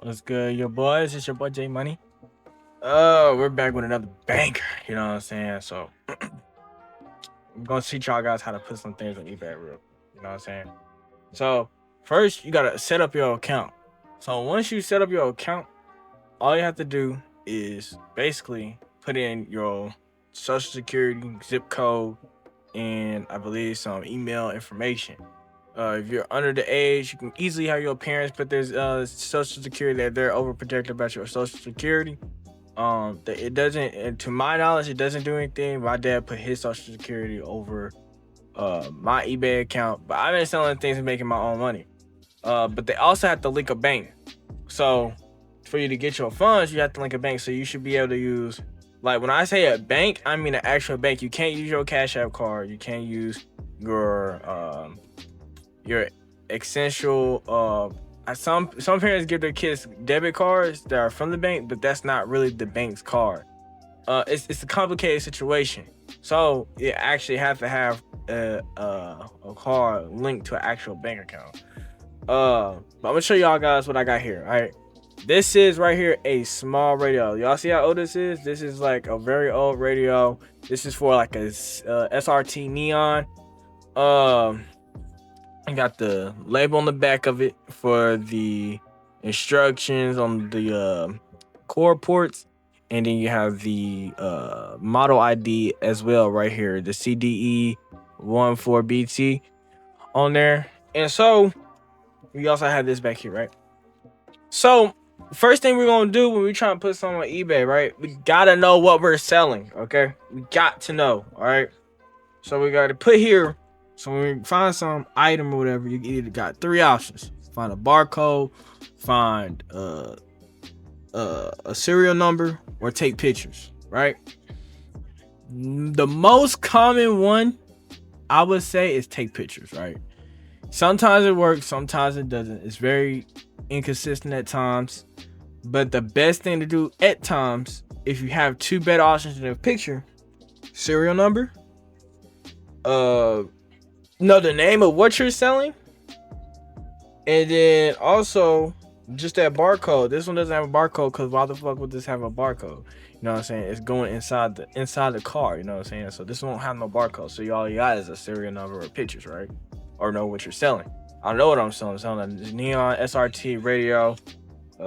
What's good, your boys? It's your boy J Money. We're back with another banker. You know what I'm saying? So I'm gonna teach y'all guys how to put some things on eBay real. You know what I'm saying? So first, you gotta set up your account. So once you set up your account, all you have to do is basically put in your social security, zip code, and I believe some email information. If you're under the age, you can easily have your parents put their social security that they're overprotected about your social security. It doesn't, and to my knowledge, it doesn't do anything. My dad put his social security over my eBay account, but I've been selling things and making my own money. But they also have to link a bank. So for you to get your funds, you have to link a bank. So you should be able to use, like when I say a bank, I mean an actual bank. You can't use your Cash App card. You can't use your essential some parents give their kids debit cards that are from the bank, but that's not really the bank's card. It's a complicated situation. So you actually have to have a card linked to an actual bank account. But I'm gonna show y'all guys what I got here. All right, this is right here a small radio. Y'all see how old this is? This is like a very old radio. This is for like a SRT neon. I got the label on the back of it for the instructions on the core ports, and then you have the model ID as well right here, the CDE 14BT on there. And so we also have this back here, right? So first thing we're gonna do when we try to put something on eBay, right? We gotta know what we're selling, okay? We got to know, all right? So we gotta put here. So when we find some item or whatever, you either got three options: find a barcode, find a serial number, or take pictures. Right? The most common one I would say is take pictures. Right? Sometimes it works, sometimes it doesn't. It's very inconsistent at times. But the best thing to do at times, if you have two better options in a picture, serial number, know the name of what you're selling, and then also just that barcode. This one doesn't have a barcode because why the fuck would this have a barcode? You know what I'm saying? It's going inside the car. You know what I'm saying? So this won't have no barcode. So all you got is a serial number or pictures, right? Or know what you're selling. I know what I'm selling. I'm selling a neon SRT radio.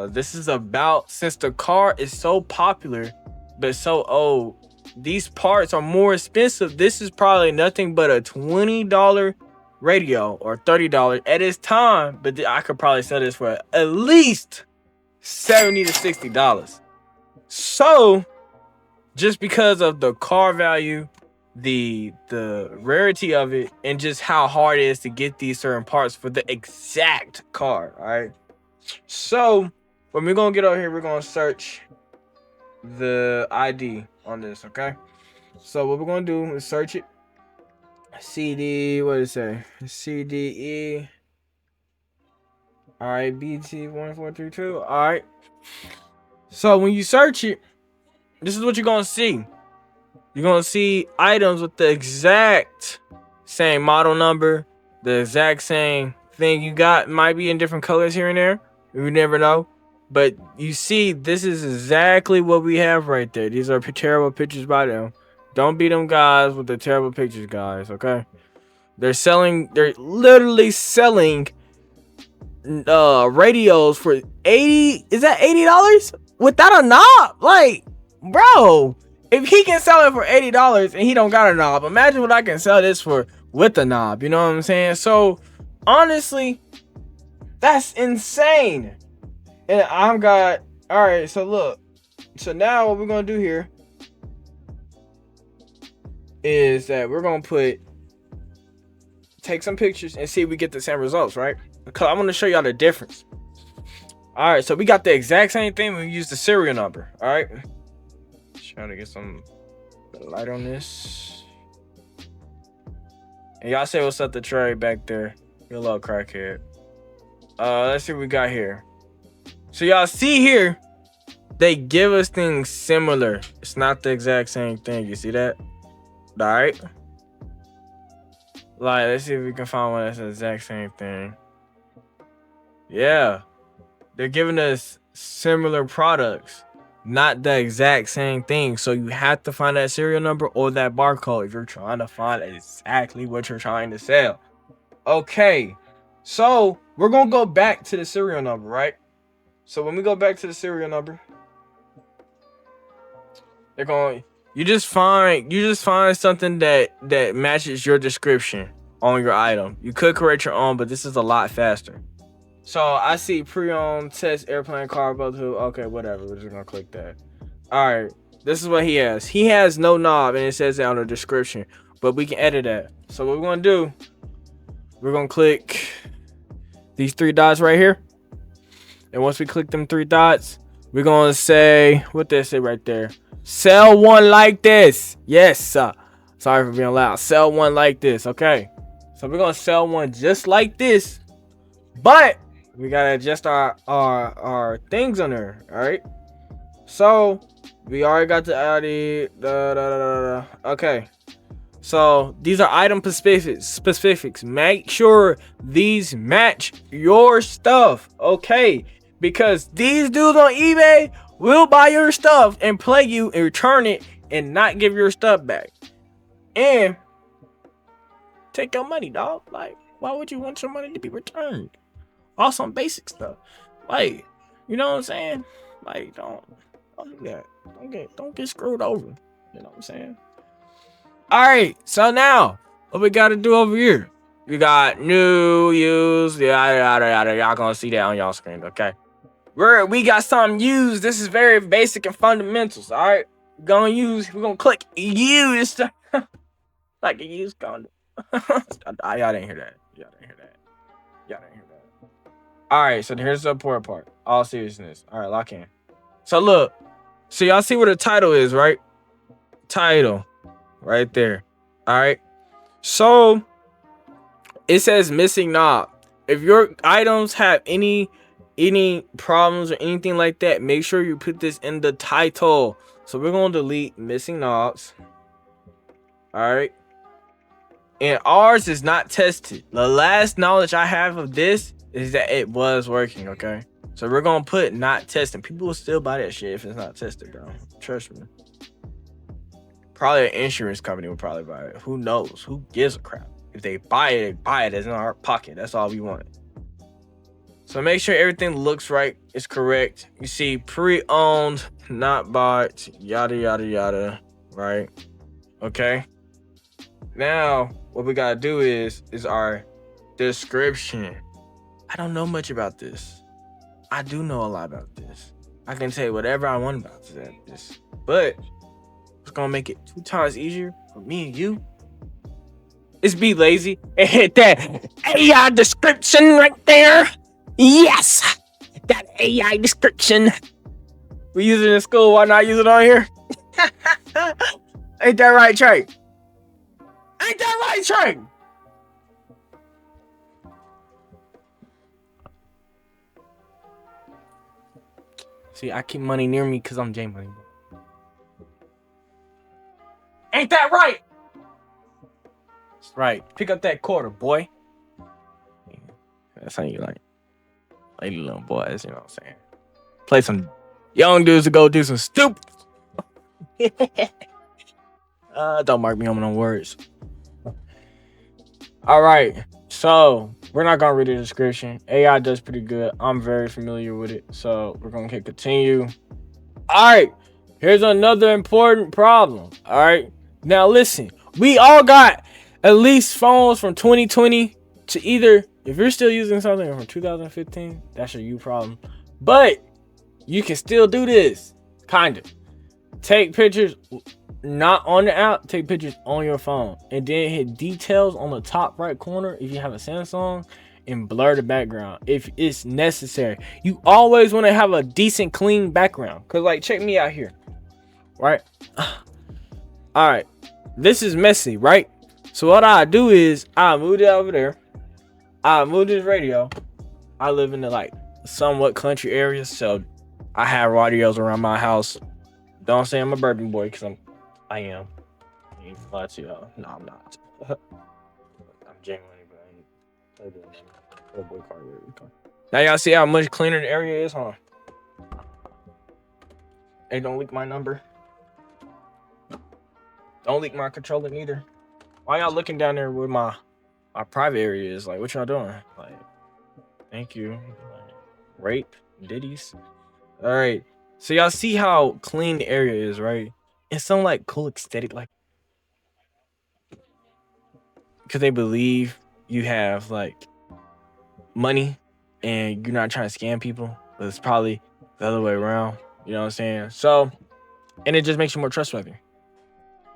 This is about, since the car is so popular but so old, these parts are more expensive. This is probably nothing but a $20 radio or $30 at its time, but I could probably sell this for at least $70 to $60. So just because of the car value, the rarity of it, and just how hard it is to get these certain parts for the exact car, all right? So when we're gonna get over here, we're gonna search the ID on this, okay? So what we're gonna do is search it. CD, what did it say? CDE. All right, BT1432. All right. So when you search it, this is what you're gonna see. You're gonna see items with the exact same model number, the exact same thing you got. Might be in different colors here and there. You never know. But you see, this is exactly what we have right there. These are terrible pictures by them. Don't be them guys with the terrible pictures, guys, okay? They're literally selling radios for 80, is that $80 without a knob? Like, bro, if he can sell it for $80 and he don't got a knob, imagine what I can sell this for with a knob. You know what I'm saying? So honestly, that's insane. And I've got, all right, so look, so now what we're gonna do here is that we're gonna take some pictures and see if we get the same results, right? Because I want to show y'all the difference. All right, so we got the exact same thing. We use the serial number. All right, trying to get some light on this. And y'all say what's up to Trey back there. You little crackhead. Let's see what we got here. So y'all see here, they give us things similar. It's not the exact same thing. You see that? All right. Like, let's see if we can find one that's the exact same thing. Yeah. They're giving us similar products, not the exact same thing. So you have to find that serial number or that barcode if you're trying to find exactly what you're trying to sell. Okay, so we're gonna go back to the serial number, right? So when we go back to the serial number, they're going. You just find something that matches your description on your item. You could create your own, but this is a lot faster. So I see pre-owned test airplane car Bluetooth. Okay, whatever. We're just gonna click that. All right, this is what he has. He has no knob, and it says it on the description. But we can edit that. So what we're gonna do? We're gonna click these 3 dots right here, and once we click them 3 dots, we're gonna say what they say right there. Sell one like this. Yes. Sorry for being loud. Sell one like this. Okay. So we're gonna sell one just like this, but we gotta adjust our things on there. All right. So we already got the ID. Okay. So these are item specifics. Make sure these match your stuff. Okay. Because these dudes on eBay will buy your stuff and play you and return it and not give your stuff back. And take your money, dog. Like, why would you want your money to be returned? All some basic stuff. Like, you know what I'm saying? Like, don't do that. Don't get screwed over. You know what I'm saying? Alright, so now what we gotta do over here? We got new, used, yada. Y'all gonna see that on y'all screen, okay? We got something used. This is very basic and fundamentals. All right, we're gonna click use like a used condom. Y'all didn't hear that. All right, so here's the important part. All seriousness. All right, lock in. So look, so y'all see where the title is, right? Title, right there. All right. So it says missing knob. If your items have any problems or anything like that, make sure you put this in the title. So we're going to delete missing knobs. All right. And ours is not tested. The last knowledge I have of this is that it was working. Okay. So we're going to put not testing. People will still buy that shit if it's not tested, bro. Trust me. Probably an insurance company will probably buy it. Who knows? Who gives a crap? If they buy it, it's in our pocket. That's all we want. So make sure everything looks right, it's correct. You see pre-owned, not bought, yada, right? Okay. Now, what we gotta do is our description. I don't know much about this. I do know a lot about this. I can say whatever I want about this. But what's gonna make it 2 times easier for me and you is be lazy and hit that AI description right there. Yes, that AI description. We use it in school. Why not use it on here? Ain't that right, Trey? See, I keep money near me because I'm J Money. Ain't that right? That's right. Pick up that quarter, boy. That's how you like little boys, you know what I'm saying? Play some young dudes to go do some stupid. Don't mark me on no words. All right, so we're not gonna read the description. AI does pretty good. I'm very familiar with it, so we're gonna hit continue. All right, here's another important problem. All right, now listen, we all got at least phones from 2020 to either. If you're still using something from 2015, that's your you problem. But you can still do this, kind of. Take pictures, not on the app, take pictures on your phone. And then hit details on the top right corner if you have a Samsung and blur the background if it's necessary. You always want to have a decent, clean background. Because, like, check me out here. Right? All right. This is messy, right? So what I do is I move it over there. I moved this radio. I live in the like somewhat country area, so I have radios around my house. Don't say I'm a bourbon boy, because I am. I ain't gonna lie to y'all. No, I'm not. I'm genuinely, but I ain't. Now y'all see how much cleaner the area is, huh? Hey, don't leak my number. Don't leak my controller neither. Why y'all looking down there where my private area is? Like, what y'all doing? Like, thank you. Like, rape, ditties. All right. So y'all see how clean the area is, right? It's some like cool aesthetic, like, because they believe you have like money and you're not trying to scam people, but it's probably the other way around. You know what I'm saying? So, and it just makes you more trustworthy.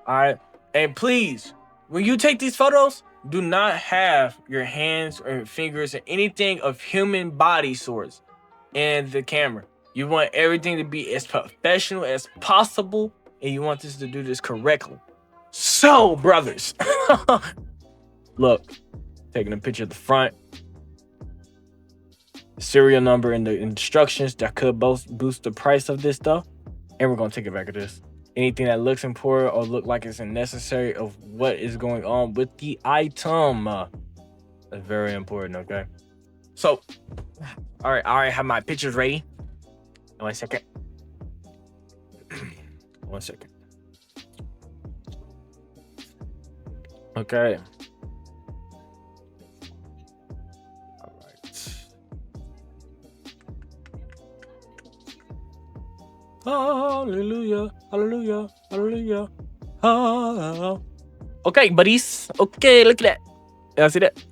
All right. And please, when you take these photos, do not have your hands or fingers or anything of human body sorts in the camera. You want everything to be as professional as possible, and you want this to do this correctly. So, brothers, look, taking a picture of the front, serial number, and the instructions that could boost the price of this stuff, and we're gonna take it back at this. Anything that looks important or look like it's unnecessary of what is going on with the item. That's very important, okay? So, all right, I already have my pictures ready. 1 second. 1 second. Okay. All right. Hallelujah, hallelujah, hallelujah. Oh. Okay, buddies. Okay, look at that. Y'all see that?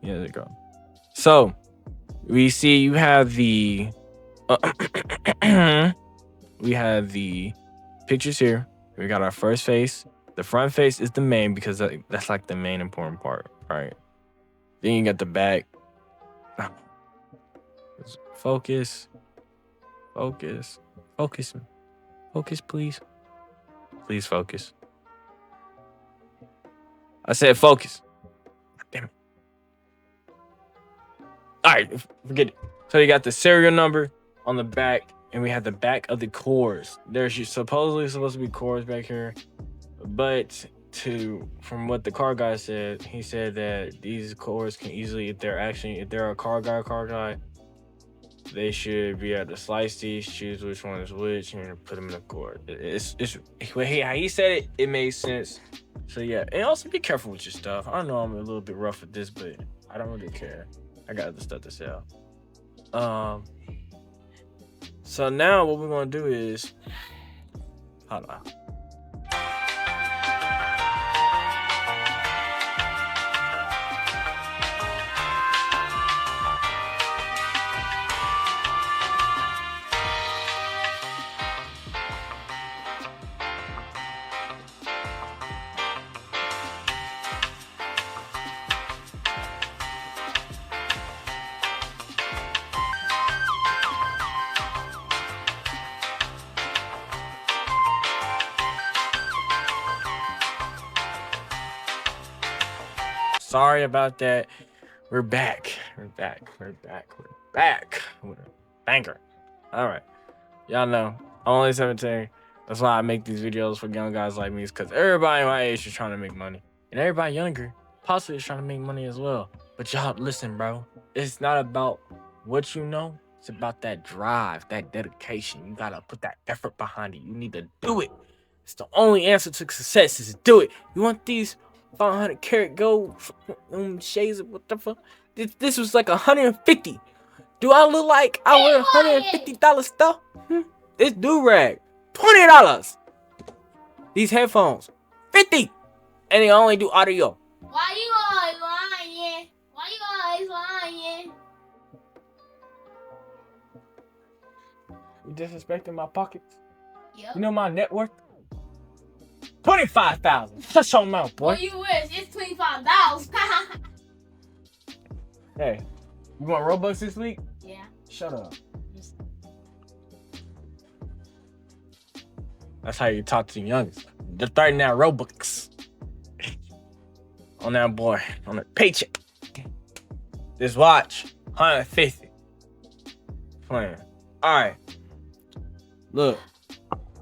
Yeah, there you go. So, we see you have the we have the pictures here. We got our first face. The front face is the main because that's like the main important part, right? Then you got the back. Focus. Focus. Focus. Focus, please. Please focus. I said focus. Damn it. All right, forget it. So you got the serial number on the back, and we have the back of the cores. There's supposedly supposed to be cores back here, but from what the car guy said, he said that these cores can easily, if they're a car guy, they should be able to slice these, choose which one is which, and put them in a cord. It's how he said it. It made sense. So yeah, and also be careful with your stuff. I know I'm a little bit rough with this, but I don't really care. I got other stuff to sell. So now what we're gonna do is, hold on. Sorry about that. We're back. We're back with a banger. All right. Y'all know, I'm only 17. That's why I make these videos for young guys like me, because everybody my age is trying to make money. And everybody younger possibly is trying to make money as well. But y'all, listen, bro. It's not about what you know. It's about that drive, that dedication. You got to put that effort behind it. You need to do it. It's the only answer to success is do it. You want these 500 karat gold shades of what the fuck? This was like 150. Do I look like I wear $150 stuff? This do-rag, $20. These headphones, $50. And they only do audio. Why you always lying? Why you always lying? You disrespecting my pockets? Yep. You know my net worth? $25,000. Shut your mouth, boy. Well, you wish. It's $25. Hey, you want Robux this week? Yeah. Shut up. That's how you talk to the youngest. They're starting out Robux. On that boy, on a paycheck. This watch, $150. Playing. Alright. Look.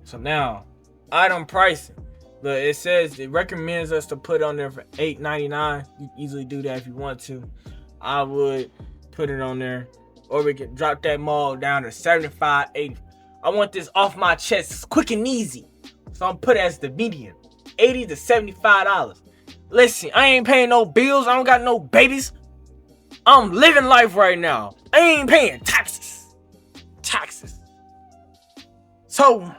So now, item pricing. Look, it says it recommends us to put on there for $8.99. You can easily do that if you want to. I would put it on there. Or we can drop that mall down to $75, $80. I want this off my chest. It's quick and easy. So I'm put it as the median. $80 to $75. Listen, I ain't paying no bills. I don't got no babies. I'm living life right now. I ain't paying taxes. So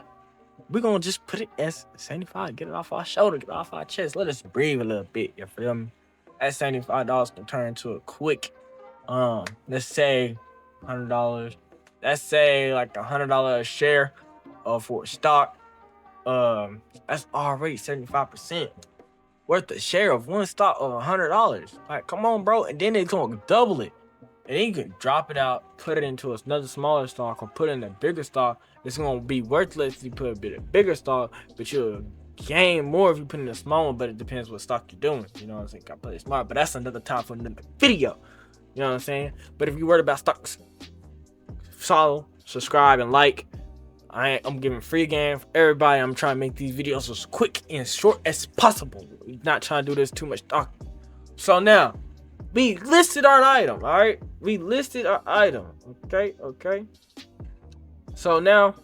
we're gonna just put it as 75. Get it off our shoulder, get it off our chest. Let us breathe a little bit. You feel me? That $75 can turn into a quick, let's say $100. Let's say like $100 a share for stock. That's already 75% worth a share of one stock of $100. Like, come on, bro. And then it's gonna double it. And then you can drop it out, put it into another smaller stock, or put it in a bigger stock. It's gonna be worthless if you put a bit of bigger stock, but you'll gain more if you put in a small one. But it depends what stock you're doing. You know what I'm saying? Gotta play it smart. But that's another time for another video. You know what I'm saying? But if you're worried about stocks, follow, subscribe, and like. I'm giving free game for everybody. I'm trying to make these videos as quick and short as possible. We're not trying to do this too much talking. So now, we listed our item, all right? We listed our item, okay? So now,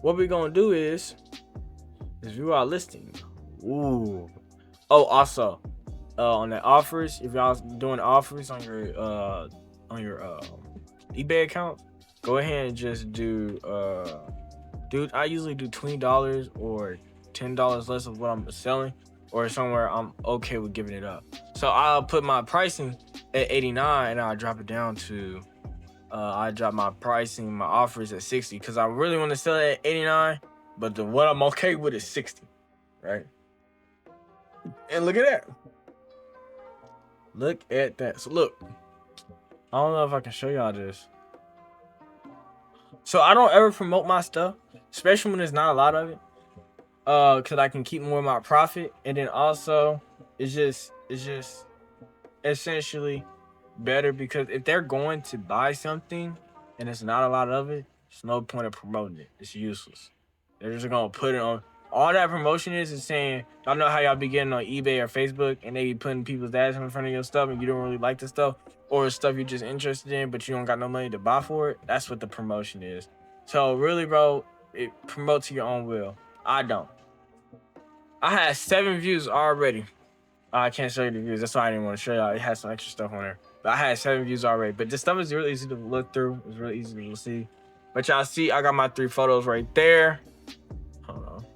what we're going to do is view our listing. Ooh. Oh, also, on the offers, if y'all doing offers on your eBay account, go ahead and just do, dude, I usually do $20 or $10 less of what I'm selling, or somewhere I'm okay with giving it up. So I'll put my pricing at 89 and I'll drop it down to, I drop my pricing, my offers at 60, because I really want to sell it at 89, but what I'm okay with is 60, right? And look at that. Look at that. So look, I don't know if I can show y'all this. So I don't ever promote my stuff, especially when there's not a lot of it, because I can keep more of my profit. And then also, it's just essentially better, because if they're going to buy something and it's not a lot of it, there's no point of promoting it. It's useless. They're just gonna put it on. All that promotion is saying, y'all know how y'all be getting on eBay or Facebook and they be putting people's ads in front of your stuff and you don't really like the stuff, or stuff you're just interested in but you don't got no money to buy for it. That's what the promotion is. So really, bro, it promotes to your own will. I don't. I had 7 views already. I can't show you the views. That's why I didn't want to show y'all. It has some extra stuff on there. But I had 7 views already. But this stuff is really easy to look through. It's really easy to see. But y'all see, I got my 3 photos right there. Hold on.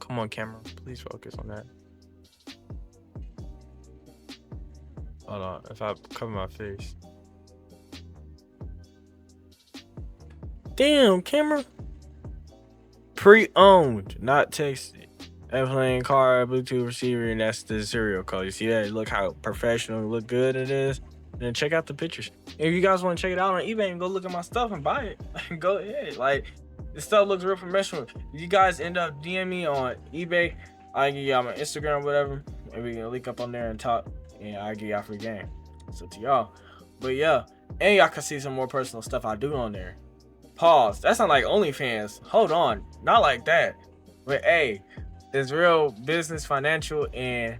Come on, camera. Please focus on that. Hold on. If I cover my face. Damn, camera. Pre-owned, not texted. Airplane, car, Bluetooth receiver, and that's the serial code. You see that? Look how professional, look good it is. And then check out the pictures. If you guys want to check it out on eBay and go look at my stuff and buy it, go ahead. Like, this stuff looks real professional. If you guys end up DM me on eBay, I give y'all my Instagram or whatever, and we can link up on there and talk, and I give y'all free game. So to y'all. But yeah, and y'all can see some more personal stuff I do on there. Pause. That's not like OnlyFans. Hold on. Not like that. But hey, it's real business, financial, and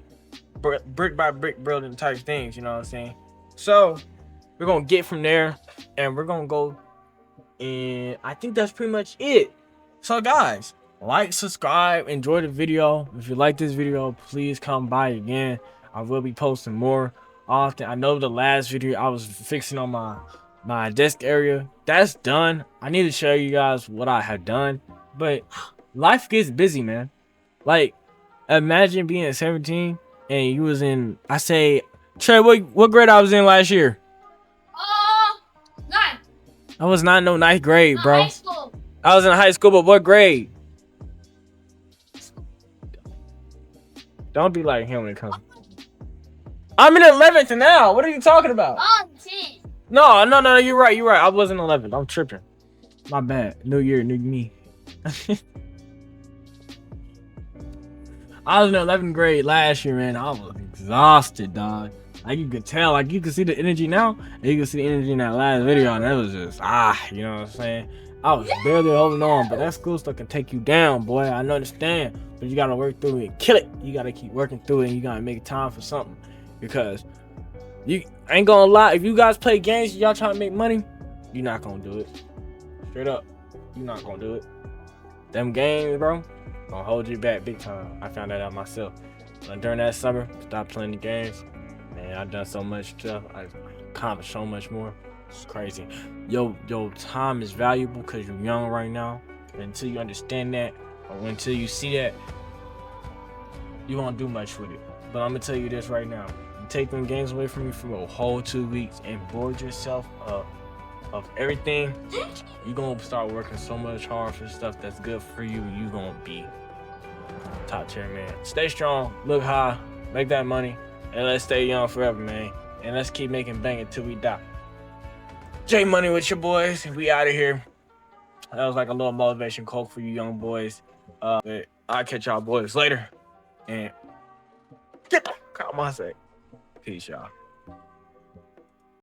brick by brick building type things. You know what I'm saying? So we're going to get from there and we're going to go. And I think that's pretty much it. So guys, like, subscribe, enjoy the video. If you like this video, please come by again. I will be posting more often. I know the last video I was fixing on my desk area, that's done. I need to show you guys what I have done, but life gets busy, man. Like, imagine being 17 and you was in, I say, Trey, what grade I was in last year? 9. I was not in no 9th grade, bro. High school. I was in high school, but what grade? Don't be like him when it comes. I'm in 11th now. What are you talking about? 10. No, you're right. I wasn't 11th. I'm tripping. My bad. New year, new me. I was in 11th grade last year, man. I was exhausted, dog. Like, you could tell. Like, you can see the energy now, and you can see the energy in that last video, and it was just, you know what I'm saying? I was barely holding on, but that school stuff can take you down, boy. I understand. But you got to work through it and kill it. You got to keep working through it, and you got to make time for something. Because you ain't gonna lie, if you guys play games, y'all trying to make money, you're not gonna do it. Straight up, you're not gonna do it. Them games, bro, gonna hold you back big time. I found that out myself. During that summer, stopped playing the games. Man, I've done so much stuff. I accomplished so much more. It's crazy. Your time is valuable because you're young right now. And until you understand that, or until you see that, you won't do much with it. But I'm gonna tell you this right now. You take them games away from you for a whole 2 weeks and board yourself up of everything, you're gonna start working so much hard for stuff that's good for you. You're gonna be top tier, man. Stay strong, look high, make that money, and let's stay young forever, man. And let's keep making bang until we die. J Money with your boys. We out of here. That was like a little motivation quote for you young boys. But I'll catch y'all boys later. And get the out my sake. Peace, y'all.